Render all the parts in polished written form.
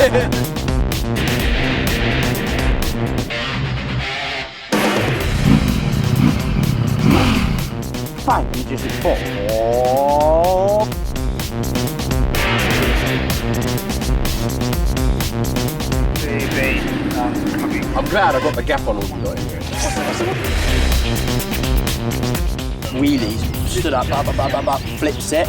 Bang, and just fall. I'm glad I got the gap on all you got in here. Wheelies, stood up, flips it.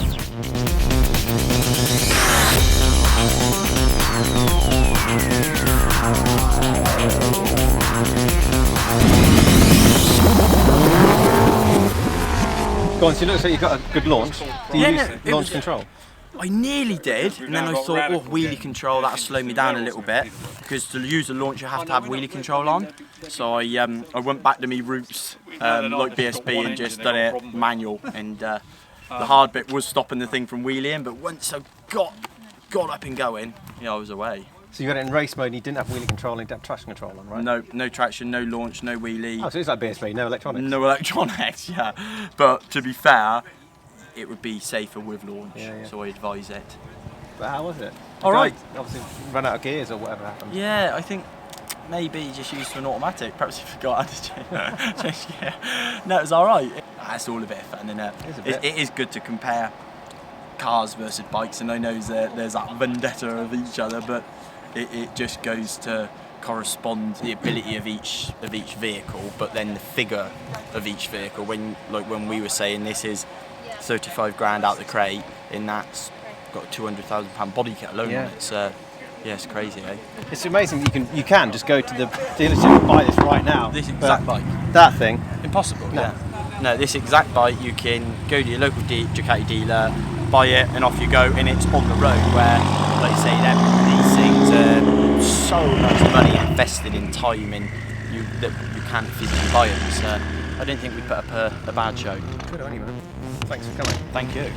Go on, so it looks like you've got a good launch. Do you use launch control? I nearly did, and then I thought, oh, wheelie control, that'll slow me down a little bit, because to use the launch you have to have wheelie control on. So I went back to me roots, like BSB, and just done it manual, and the hard bit was stopping the thing from wheeling, but once I got up and going, yeah, I was away. So you got it in race mode and you didn't have wheelie control and you didn't have traction control on, right? No traction, no launch, no wheelie. Oh, so it's like BSB, no electronics? No electronics, yeah. But to be fair, it would be safer with launch, so I advise it. But how was it? All right. Obviously ran out of gears or whatever happened. Yeah, I think maybe just used to an automatic. Perhaps he forgot how to change gear. No, it was all right. That's all a bit of fun, isn't it? It is good to compare cars versus bikes, and I know there's that vendetta of each other, but it just goes to correspond the ability of each vehicle, but then the figure of each vehicle. When we were saying this is 35 grand out the crate, and that's got a £200,000 body kit alone on it. So yeah, it's crazy, eh? It's amazing you can just go to the dealership and buy this right now. This exact bike. That thing. Impossible. No. Yeah. No, this exact bike you can go to your local Ducati dealer, buy it, and off you go, and it's on the road. Where, like you say, these things are so much money invested in time, and that you can't physically buy them. So I don't think we put up a bad show. Good on you, man. Thanks for coming. Thank you.